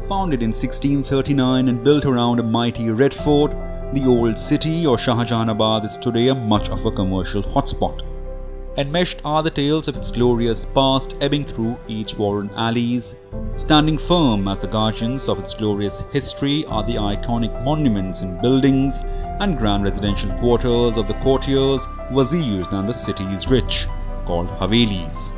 Founded in 1639 and built around a mighty red fort, the old city or Shahjahanabad is today much of a commercial hotspot. Enmeshed are the tales of its glorious past ebbing through each warren alleys. Standing firm as the guardians of its glorious history are the iconic monuments and buildings and grand residential quarters of the courtiers, wazirs and the city's rich, called Havelis.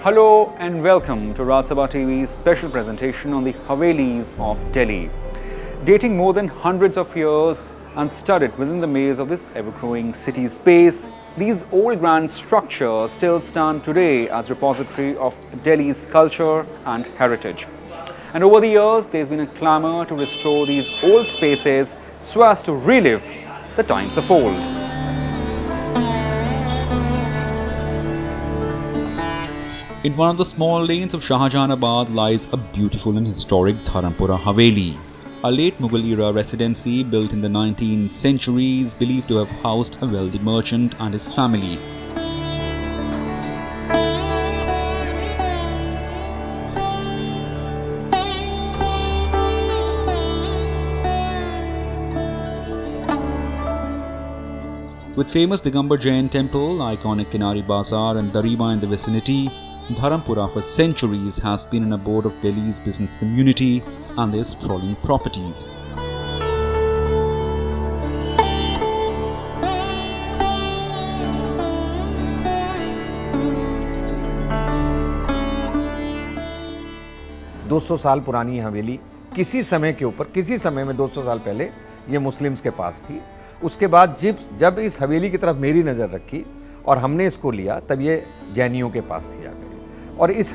Hello and welcome to Raj Sabha TV's special presentation on the Havelis of Delhi. Dating more than hundreds of years and studded within the maze of this ever-growing city space, these old grand structures still stand today as repository of Delhi's culture and heritage. And over the years, there's been a clamour to restore these old spaces so as to relive the times of old. In one of the small lanes of Shahjahanabad lies a beautiful and historic Dharampura Haveli, a late Mughal-era residency built in the 19th century is believed to have housed a wealthy merchant and his family. With famous Digambar Jain temple, iconic Kinari Bazaar and Dariba in the vicinity, Dharampura for centuries has been an abode of Delhi's business community and their sprawling properties. $200 साल पुरानी हवेली किसी समय के ऊपर, किसी समय में 200 साल पहले ये मुस्लिम्स के पास थी। उसके बाद जब इस हवेली की तरफ मेरी नज़र रखी और हमने इसको लिया, तब ये जैनियों के पास थी जाकर। और इस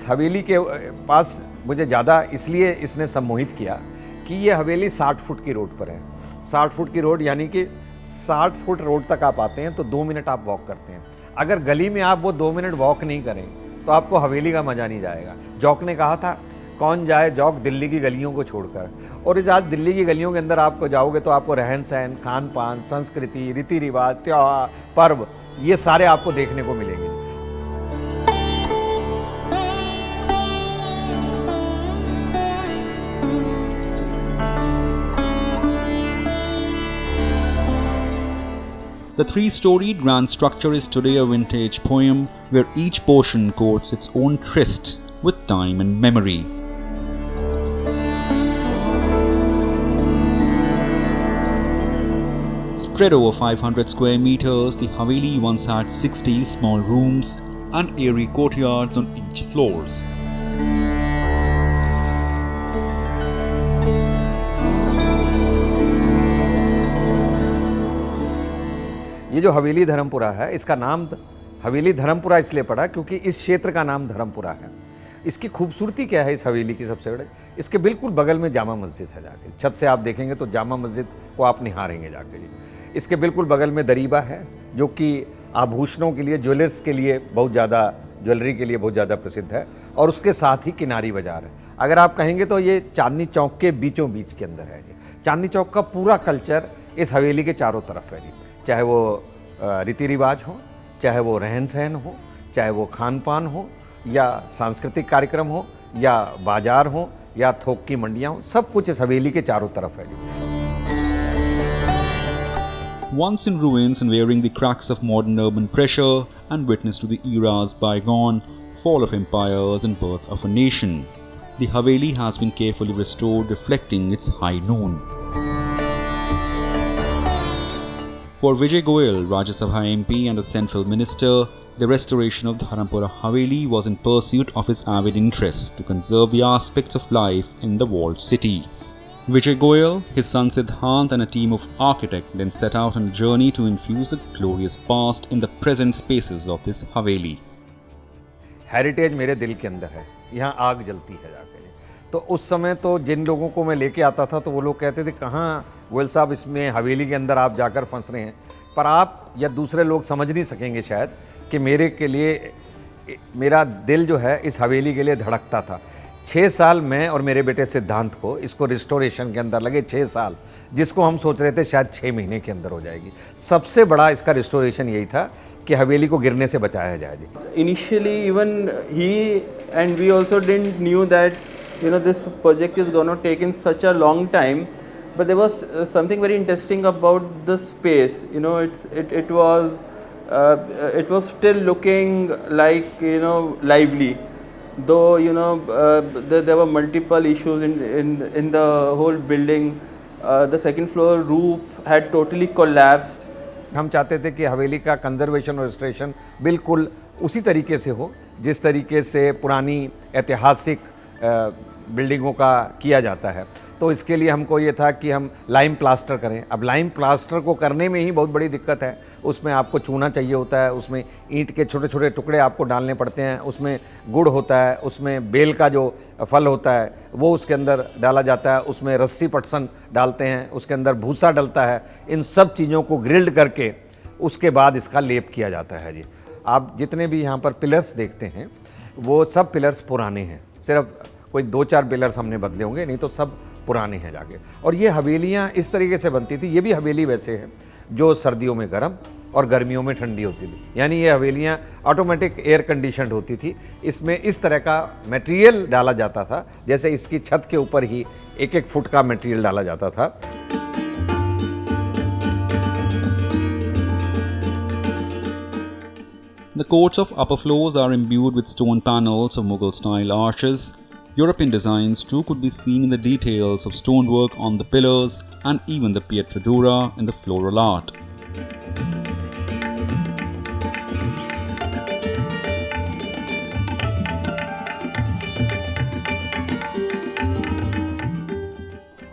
हवेली के पास मुझे ज़्यादा इसलिए इसने सम्मोहित किया कि ये हवेली 60 फुट की रोड पर है। 60 फुट की रोड यानी कि 60 फुट रोड तक आप आते हैं तो 2 मिनट आप वॉक करते हैं। अगर गली में आप वो 2 मिनट वॉक नहीं करें तो आपको हवेली का मज़ा नहीं जाएगा। जौक ने कहा था, कौन जाए जौक दिल्ली की गलियों को छोड़कर। और इस आज दिल्ली की गलियों के अंदर आपको जाओगे तो आपको रहन सहन, खान पान, संस्कृति, रीति रिवाज, त्योहार, पर्व, ये सारे आपको देखने को मिलेंगे। The three-storied grand structure is today a vintage poem where each portion quotes its own tryst with time and memory. Spread over 500 square meters, the Haveli once had 60 small rooms and airy courtyards on each floors. ये जो हवेली धर्मपुरा है, इसका नाम हवेली धर्मपुरा इसलिए पड़ा क्योंकि इस क्षेत्र का नाम धर्मपुरा है। इसकी खूबसूरती क्या है इस हवेली की? सबसे बड़े इसके बिल्कुल बगल में जामा मस्जिद है। जाके छत से आप देखेंगे तो जामा मस्जिद को आप निहारेंगे जाके जी। इसके बिल्कुल बगल में दरीबा है जो कि आभूषणों के लिए, ज्वेलर्स के लिए बहुत ज़्यादा, ज्वेलरी के लिए बहुत ज़्यादा प्रसिद्ध है। और उसके साथ ही किनारी बाज़ार है। अगर आप कहेंगे तो ये चांदनी चौक के बीचों बीच के अंदर है। चांदनी चौक का पूरा कल्चर इस हवेली के चारों तरफ है जी। चाहे वो रीति रिवाज हो, चाहे वो रहन सहन हो, चाहे वो खान पान हो, या सांस्कृतिक कार्यक्रम हो, या बाजार हो, या थोक की मंडियाँ हो, सब कुछ इस हवेली के चारों तरफ है जी। Once in ruins and wearing the cracks of modern urban pressure and witness to the era's bygone, fall of empires and birth of a nation, the Haveli has been carefully restored, reflecting its high noon. For Vijay Goyal, Rajya Sabha MP and a central minister, the restoration of Dharampura Haveli was in pursuit of his avid interest to conserve the aspects of life in the walled city. Vijay Goyal, his son Siddhant and a team of architects then set out on a journey to infuse the glorious past in the present spaces of this Haveli. Heritage मेरे दिल के अंदर है, यहाँ आग जलती है जाकर। तो उस समय तो जिन लोगों को मैं लेके आता था तो वो लोग कहते थे कहाँ गोयल साहब इसमें हवेली के अंदर आप जाकर फंस रहे हैं। पर आप या दूसरे लोग समझ नहीं सकेंगे शायद कि मेरे के लिए मेरा दिल जो है इस हवेली के लिए धड़कता था। 6 साल मैं और मेरे बेटे सिद्धांत को इसको रिस्टोरेशन के अंदर लगे, 6 साल, जिसको हम सोच रहे थे शायद 6 महीने के अंदर हो जाएगी। सबसे बड़ा इसका रिस्टोरेशन यही था कि हवेली को गिरने से बचाया जाए जी। Initially, even he and we also didn't knew that this project is going to take in such a long time, but there was something very interesting about the space. It was still looking like lively, though there were multiple issues in the whole building. The second floor roof had totally collapsed. हम चाहते थे कि हवेली का conservation और restoration बिल्कुल उसी तरीके से हो जिस तरीके से पुरानी ऐतिहासिक बिल्डिंगों का किया जाता है। तो इसके लिए हमको ये था कि हम लाइम प्लास्टर करें। अब लाइम प्लास्टर को करने में ही बहुत बड़ी दिक्कत है। उसमें आपको चूना चाहिए होता है, उसमें ईंट के छोटे छोटे टुकड़े आपको डालने पड़ते हैं, उसमें गुड़ होता है, उसमें बेल का जो फल होता है वो उसके अंदर डाला जाता है, उसमें रस्सी पटसन डालते हैं, उसके अंदर भूसा डलता है। इन सब चीज़ों को ग्रिल्ड करके उसके बाद इसका लेप किया जाता है जी। आप जितने भी यहाँ पर पिलर्स देखते हैं वो सब पिलर्स पुराने हैं, सिर्फ कोई 2-4 पिलर्स हमने बदले होंगे, नहीं तो सब पुराने हैं जाके। और ये हवेलियाँ इस तरीके से बनती थी। ये भी हवेली वैसे है जो सर्दियों में गर्म और गर्मियों में ठंडी होती थी, यानी ये हवेलियाँ ऑटोमेटिक एयर कंडीशनड होती थी। इसमें इस तरह का मटेरियल डाला जाता था जैसे इसकी छत के ऊपर ही 1-1 फुट का मटेरियल डाला जाता था। The courts of upper floors are imbued with stone panels of Mughal-style arches. European designs too could be seen in the details of stonework on the pillars and even the pietra dura in the floral art.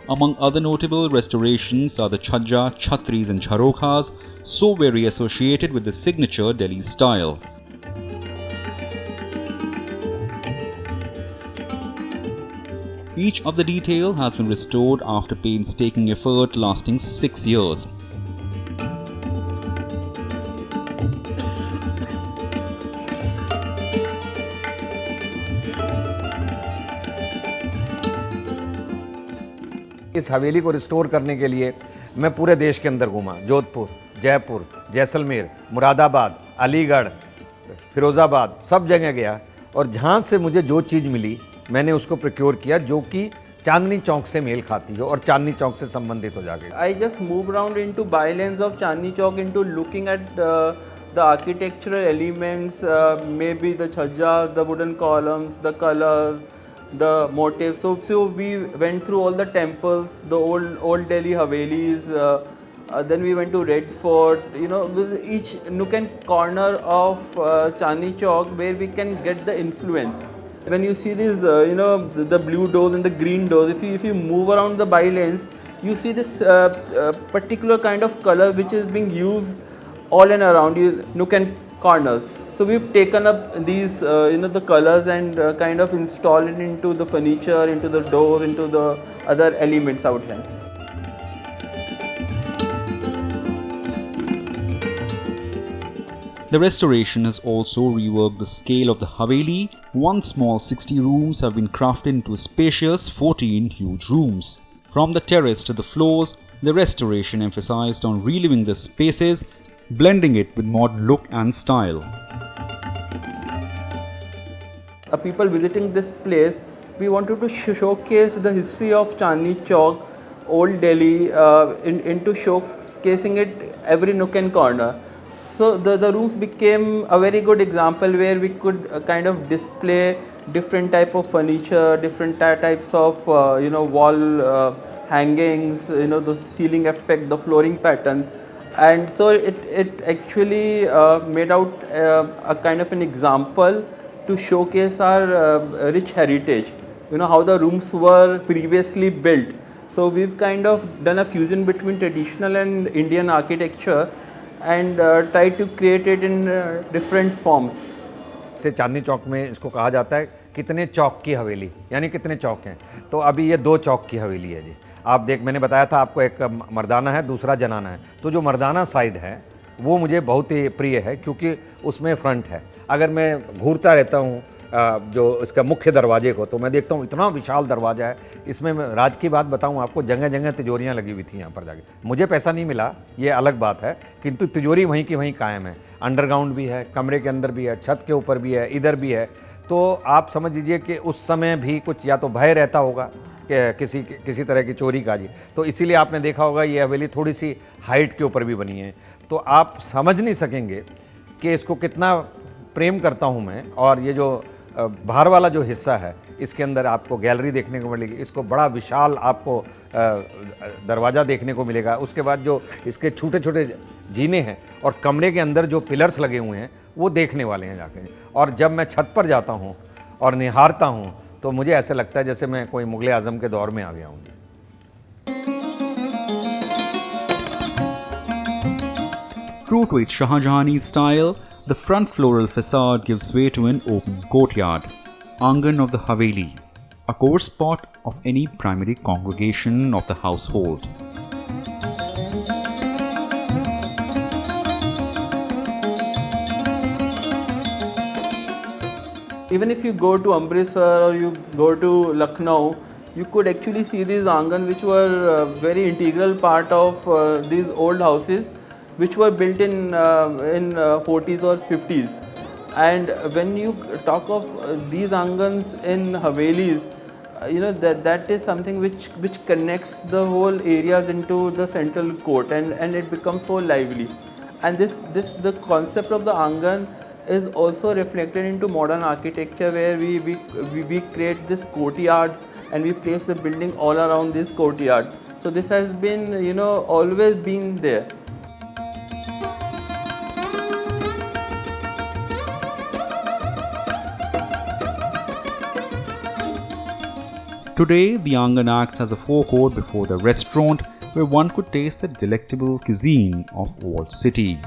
Among other notable restorations are the chhajja, chhatris and jharokhas, so very associated with the signature Delhi style. Each of the detail has been restored after painstaking effort lasting 6 years. इस हवेली को restore करने के लिए मैं पूरे देश के अंदर घूमा, जोधपुर, जयपुर, जैसलमेर, मुरादाबाद, अलीगढ़, फिरोज़ाबाद, सब जगह गया और जहाँ से मुझे जो चीज़ मिली मैंने उसको प्रोक्योर किया जो कि चांदनी चौक से मेल खाती हो और चांदनी चौक से संबंधित हो जाके। I just moved around into bylanes of Chandni Chowk into looking at the architectural elements, maybe the chhajjas, the wooden columns, the colors, the motifs. So we went through all the temples, the old Delhi Havelis. Then we went to Red Fort. With each nook and corner of Chandni Chowk where we can get the influence. When you see these, the blue doors and the green doors, if you move around the bylanes, you see this particular kind of color which is being used all and around you, nook and corners. So we've taken up these, the colors and kind of installed it into the furniture, into the doors, into the other elements out here. The restoration has also reworked the scale of the Haveli. One small 60 rooms have been crafted into spacious 14 huge rooms. From the terrace to the floors, the restoration emphasized on reliving the spaces, blending it with modern look and style. People visiting this place, we wanted to showcase the history of Chandni Chowk, Old Delhi, into showcasing it every nook and corner. So the rooms became a very good example where we could kind of display different type of furniture, different types of wall hangings, the ceiling effect, the flooring pattern, and so it actually made out a kind of an example to showcase our rich heritage. How the rooms were previously built. So we've kind of done a fusion between traditional and Indian architecture and try to create it in different forms. से चांदनी चौक में इसको कहा जाता है कितने चौक की हवेली, यानी कितने चौक हैं। तो अभी ये 2 चौक की हवेली है जी। आप मैंने बताया था आपको, एक मर्दाना है, दूसरा जनाना है। तो जो मर्दाना साइड है वो मुझे बहुत ही प्रिय है क्योंकि उसमें फ्रंट है। अगर मैं घूरता रहता हूँ जो इसका मुख्य दरवाजे को, तो मैं देखता हूँ इतना विशाल दरवाज़ा है। इसमें मैं राज की बात बताऊँ आपको, जगह जगह तिजोरियाँ लगी हुई थी यहाँ पर जाके। मुझे पैसा नहीं मिला, ये अलग बात है, किंतु तिजोरी वहीं की वहीं कायम है। अंडरग्राउंड भी है, कमरे के अंदर भी है, छत के ऊपर भी है, इधर भी है। तो आप समझ लीजिए कि उस समय भी कुछ या तो भय रहता होगा कि किसी तरह की चोरी का जी। तो इसीलिए आपने देखा होगा ये हवेली थोड़ी सी हाइट के ऊपर भी बनी है। तो आप समझ नहीं सकेंगे कि इसको कितना प्रेम करता हूँ मैं। और ये जो बाहर वाला जो हिस्सा है, इसके अंदर आपको गैलरी देखने को मिलेगी। इसको बड़ा विशाल आपको दरवाज़ा देखने को मिलेगा। उसके बाद जो इसके छोटे छोटे जीने हैं और कमरे के अंदर जो पिलर्स लगे हुए हैं वो देखने वाले हैं जाके। और जब मैं छत पर जाता हूँ और निहारता हूँ तो मुझे ऐसा लगता है जैसे मैं कोई मुगल आज़म के दौर में आ गया हूँ। True to its Shahjahani style, the front floral facade gives way to an open courtyard, Angan of the Haveli, a core spot of any primary congregation of the household. Even if you go to Amritsar or you go to Lucknow, you could actually see these Angan, which were very integral part of these old houses, which were built in 40s or 50s. And when you talk of these Angans in Havelis, that is something which connects the whole areas into the central court, and it becomes so lively. And the concept of the Angan is also reflected into modern architecture, where we create this courtyards and we place the building all around this courtyard. So this has been always been there. Today, the Angan acts as a forecourt before the restaurant where one could taste the delectable cuisine of Old City.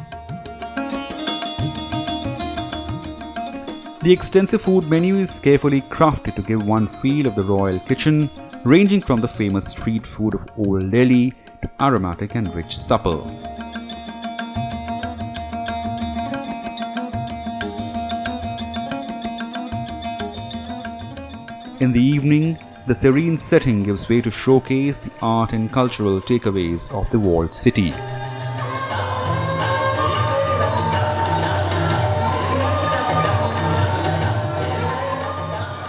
The extensive food menu is carefully crafted to give one feel of the royal kitchen, ranging from the famous street food of Old Delhi to aromatic and rich supper. In the evening, the serene setting gives way to showcase the art and cultural takeaways of the walled city.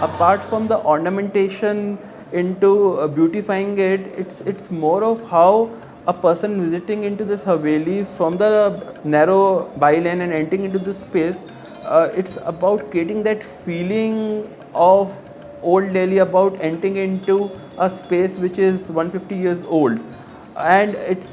Apart from the ornamentation into beautifying it, it's more of how a person visiting into this Haveli from the narrow bylane and entering into this space, it's about creating that feeling of Old Delhi, about entering into a space which is 150 years old. And it's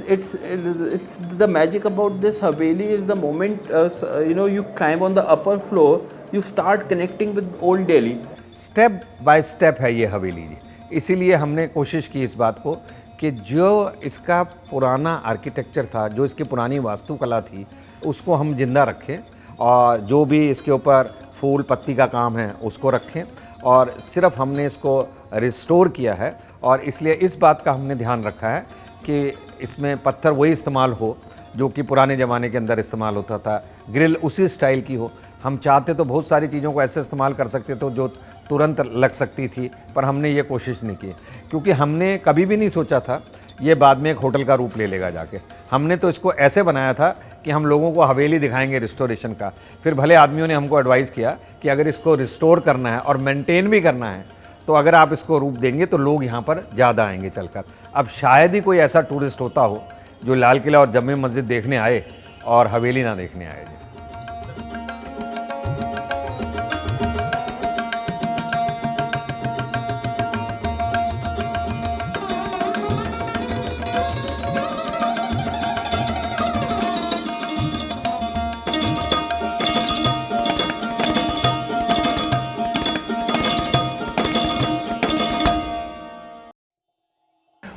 the magic about this Haveli is the moment you climb on the upper floor, you start connecting with Old Delhi. Step by step है ये हवेली जी। इसीलिए हमने कोशिश की इस बात को कि जो इसका पुराना आर्किटेक्चर था, जो इसकी पुरानी वास्तुकला थी, उसको हम जिंदा रखें और जो भी इसके ऊपर फूल पत्ती का काम है उसको रखें। और सिर्फ हमने इसको रिस्टोर किया है और इसलिए इस बात का हमने ध्यान रखा है कि इसमें पत्थर वही इस्तेमाल हो जो कि पुराने ज़माने के अंदर इस्तेमाल होता था, ग्रिल उसी स्टाइल की हो। हम चाहते तो बहुत सारी चीज़ों को ऐसे इस्तेमाल कर सकते थे जो तुरंत लग सकती थी, पर हमने ये कोशिश नहीं की क्योंकि हमने कभी भी नहीं सोचा था ये बाद में एक होटल का रूप ले लेगा जाके। हमने तो इसको ऐसे बनाया था कि हम लोगों को हवेली दिखाएंगे रिस्टोरेशन का। फिर भले आदमियों ने हमको एडवाइस किया कि अगर इसको रिस्टोर करना है और मेंटेन भी करना है तो अगर आप इसको रूप देंगे तो लोग यहाँ पर ज़्यादा आएंगे चलकर। अब शायद ही कोई ऐसा टूरिस्ट होता हो जो लाल किला और जमे मस्जिद देखने आए और हवेली ना देखने आए।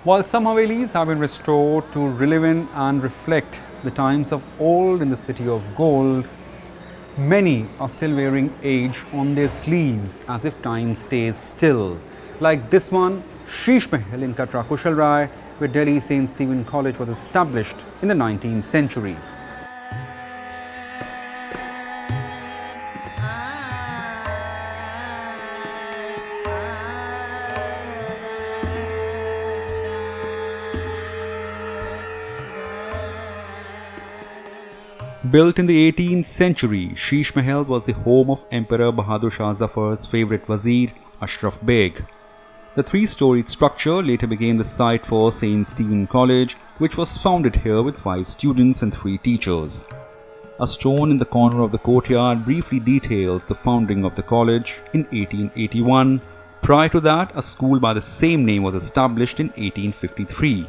While some Havelis have been restored to relive in and reflect the times of old in the city of gold, Many are still wearing age on their sleeves as if time stays still. Like this one, Sheesh Mahal in Katra Kushal Rai, where Delhi St. Stephen College was established in the 19th century. Built in the 18th century, Sheesh Mahal was the home of Emperor Bahadur Shah Zafar's favourite Wazir, Ashraf Beg. The three-storied structure later became the site for St. Stephen College, which was founded here with 5 students and 3 teachers. A stone in the corner of the courtyard briefly details the founding of the college in 1881. Prior to that, a school by the same name was established in 1853.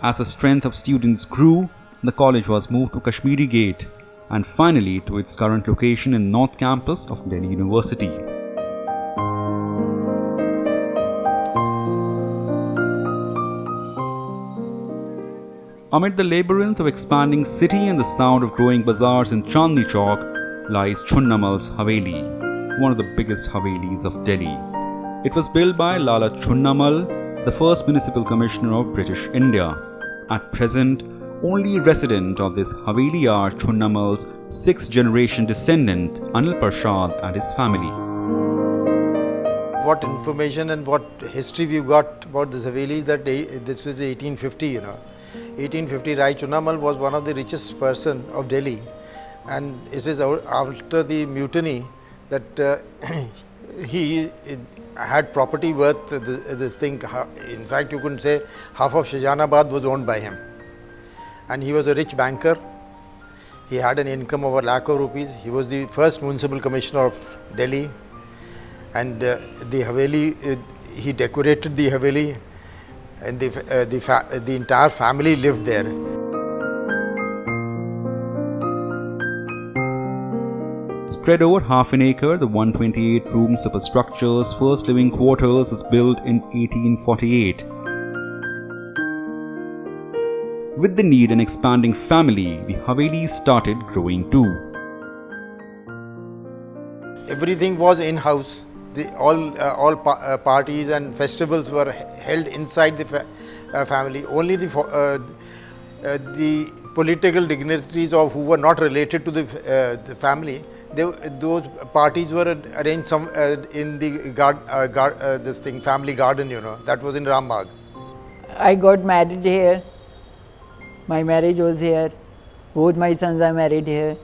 As the strength of students grew, the college was moved to Kashmiri Gate and finally to its current location in North Campus of Delhi University. Amid the labyrinth of expanding city and the sound of growing bazaars in Chandni Chowk lies Chunnamal's Haveli, one of the biggest Havelis of Delhi. It was built by Lala Chunnamal, the first municipal commissioner of British India. At present, only resident of this Haveli are Chunnamal's 6th generation descendant Anil Prasad and his family. What information and what history we've got about this Haveli is that this was 1850, 1850, Rai Chunnamal was one of the richest person of Delhi, and it is after the mutiny that he had property worth this thing. In fact, you couldn't say half of Shahjahanabad was owned by him. And he was a rich banker. He had an income of 1 lakh of rupees. He was the first municipal commissioner of Delhi. And the Haveli, he decorated the Haveli, and the entire family lived there. Spread over half an acre, the 128-room superstructure's first living quarters was built in 1848. With the need and expanding family, the Haveli started growing too. Everything was in-house. All parties and festivals were held inside the family. Only the political dignitaries who were not related to the family, those parties were arranged in the family garden. That was in Rambagh. I got married here. My marriage was here. Both my sons are married here.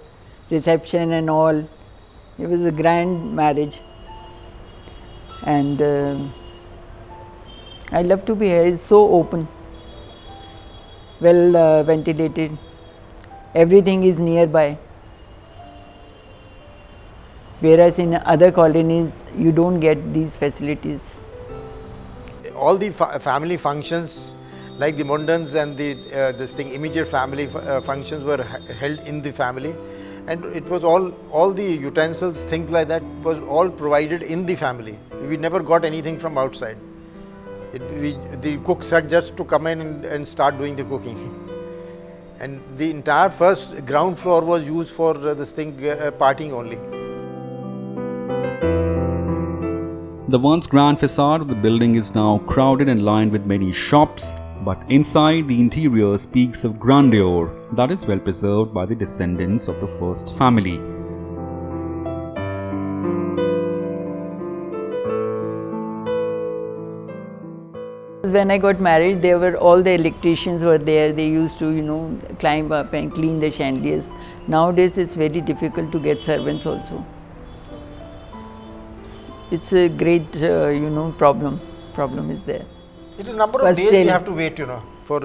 Reception and all. It was a grand marriage. And I love to be here. It's so open, well ventilated. Everything is nearby. Whereas in other colonies, you don't get these facilities. All the family functions, like the mundans and the immediate family functions were held in the family, and it was all the utensils, things like that, was all provided in the family. We never got anything from outside. The cooks had just to come in and start doing the cooking. And the entire first ground floor was used for partying only. The once grand facade of the building is now crowded and lined with many shops, but inside the interior speaks of grandeur that is well preserved by the descendants of the first family. When I got married, all the electricians were there. They used to, climb up and clean the chandeliers. Nowadays, it's very difficult to get servants also. It's a great, problem. Problem is there. It is a number of days we have to wait, for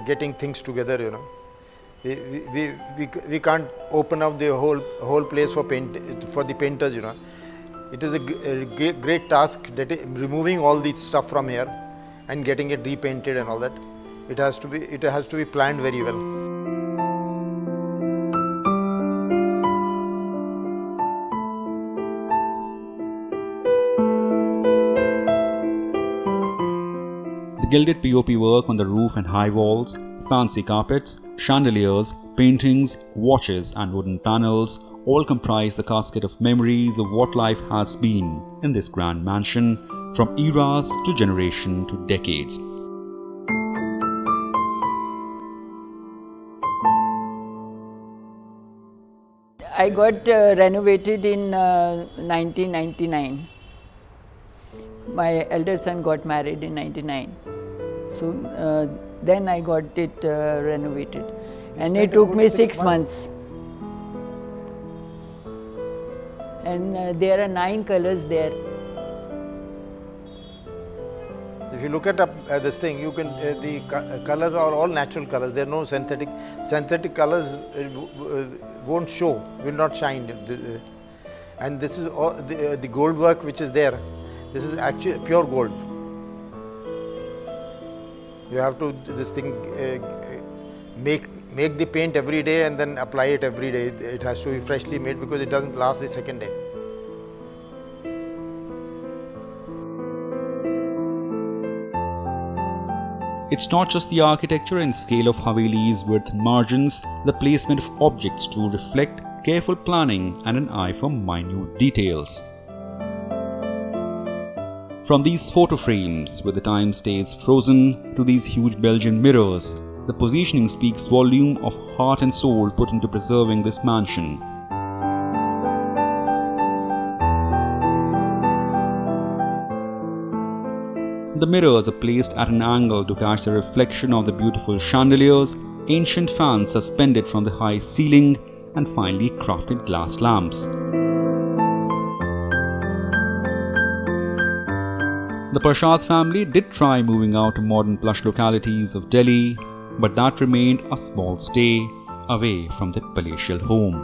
getting things together, We can't open up the whole place for the painters, It is a great task removing all the stuff from here and getting it repainted and all that. It has to be planned very well. The Gilded POP work on the roof and high walls, fancy carpets, chandeliers, paintings, watches and wooden panels all comprise the casket of memories of what life has been in this grand mansion from eras to generation to decades. I got renovated in 1999. My elder son got married in 99. So then I got it renovated. And it took me 6 months. And there are 9 colors there. If you look at this thing, you can the colors are all natural colors. There are no synthetic. Synthetic colors won't show, will not shine. And this is all the gold work which is there. This is actually pure gold. You have to make the paint every day and then apply it every day. It has to be freshly made because it doesn't last the second day. It's not just the architecture and scale of Havelis with margins, the placement of objects to reflect careful planning and an eye for minute details. From these photo frames where the time stays frozen to these huge Belgian mirrors, the positioning speaks volume of heart and soul put into preserving this mansion. The mirrors are placed at an angle to catch the reflection of the beautiful chandeliers, ancient fans suspended from the high ceiling, and finely crafted glass lamps. The Prasad family did try moving out to modern plush localities of Delhi, but that remained a small stay away from the palatial home.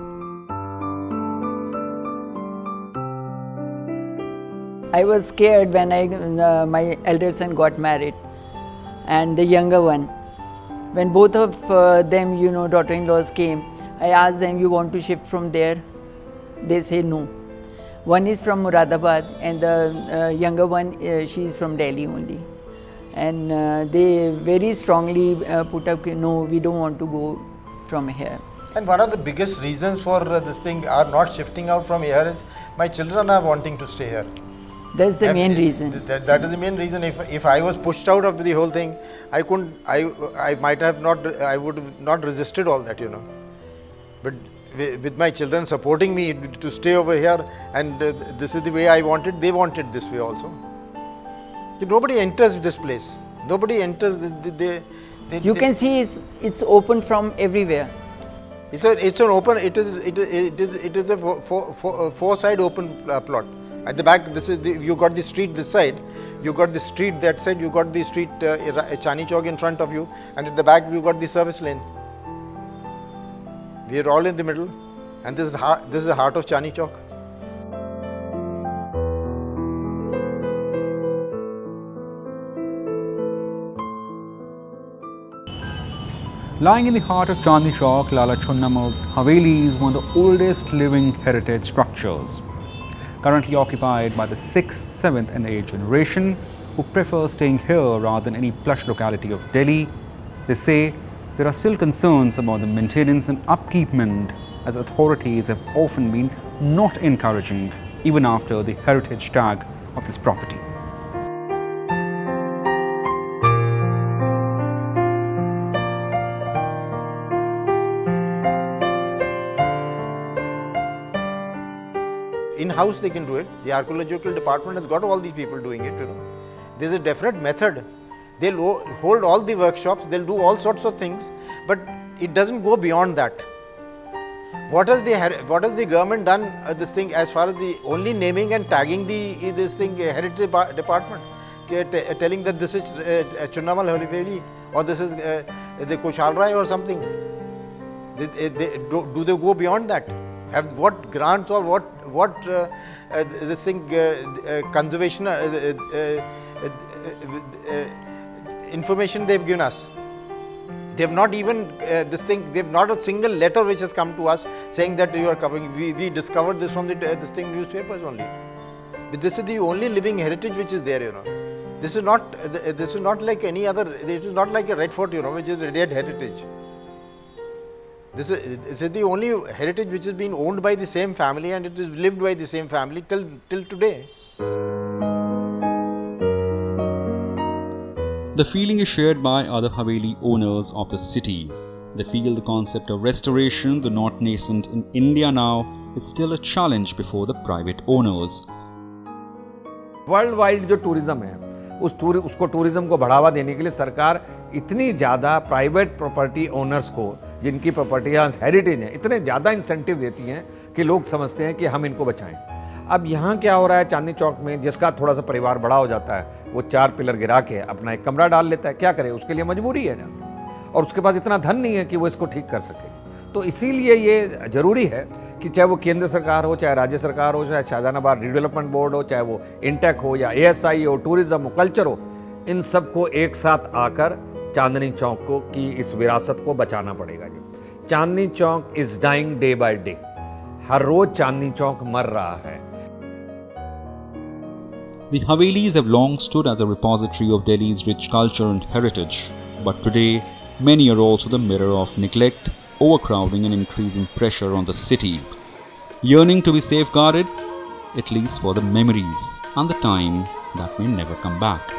I was scared when my elder son got married and the younger one. When both of them, daughter-in-laws came, I asked them, you want to shift from there? They say no. One is from Muradabad and the younger one, she is from Delhi only. And they very strongly put up, no, we don't want to go from here. And one of the biggest reasons for this thing are not shifting out from here is my children are wanting to stay here. That's the main reason. That is the main reason. If I was pushed out of the whole thing, I would have not resisted all that, But with my children supporting me to stay over here, and this is the way I wanted, they wanted this way also. Nobody enters this place. Nobody enters. You can see it's open from everywhere. It's an open. It is a four-side open plot. At the back, you got the street this side, you got the street that side, you got the street Chandni Chowk in front of you, and at the back you got the service lane. We are all in the middle, and this is the heart of Chandni Chowk. Lying in the heart of Chandni Chowk, Lala Chunnamal's Haveli is one of the oldest living heritage structures. Currently occupied by the 6th, 7th and 8th generation who prefer staying here rather than any plush locality of Delhi. They say there are still concerns about the maintenance and upkeepment, as authorities have often been not encouraging even after the heritage tag of this property. In-house they can do it. The archaeological department has got all these people doing it, There's a definite method. They'll hold all the workshops, they'll do all sorts of things, but it doesn't go beyond that. What has the government done this thing as far as the only naming and tagging this thing heritage department, telling that this is Chunnamal Haveli or this is the Kushal Rai or something? Do they go beyond that? Have what grants or what this thing conservation information they've given us? They've not even they've not a single letter which has come to us saying that you are covering. We discovered this from this thing newspapers only. But this is the only living heritage which is there, This is not like any other. It is not like a Red Fort, which is a dead heritage. This is the only heritage which has been owned by the same family, and it is lived by the same family till today. The feeling is shared by other Haveli owners of the city. They feel the concept of restoration, though not nascent in India now, is still a challenge before the private owners. World wide जो tourism है उसको tourism को बढ़ावा देने के लिए सरकार इतनी ज़्यादा प्राइवेट प्रॉपर्टी ओनर्स को, जिनकी प्रॉपर्टियाँ हेरिटेज हैं, इतने ज़्यादा इंसेंटिव देती हैं कि लोग समझते हैं कि हम इनको बचाएं। अब यहाँ क्या हो रहा है, चांदनी चौक में जिसका थोड़ा सा परिवार बड़ा हो जाता है वो 4 पिलर गिरा के अपना एक कमरा डाल लेता है। क्या करे, उसके लिए मजबूरी है ना, और उसके पास इतना धन नहीं है कि वो इसको ठीक कर सके। तो इसीलिए ये ज़रूरी है कि चाहे वो केंद्र सरकार हो, चाहे राज्य सरकार हो, चाहे शाहजहानाबाद रिडेवलपमेंट बोर्ड हो, चाहे वो इंटेक हो या ASI हो, टूरिज्म हो, कल्चर हो, इन सबको एक साथ आकर चांदनी चौक को की इस विरासत को बचाना पड़ेगा ji. Chandni Chowk is dying day by day. हर रोज चांदनी चौक मर रहा है। The Havelis have long stood as a repository of Delhi's rich culture and heritage, but today many are also the mirror of neglect, overcrowding and increasing pressure on the city, yearning to be safeguarded, at least for the memories and the time that may never come back.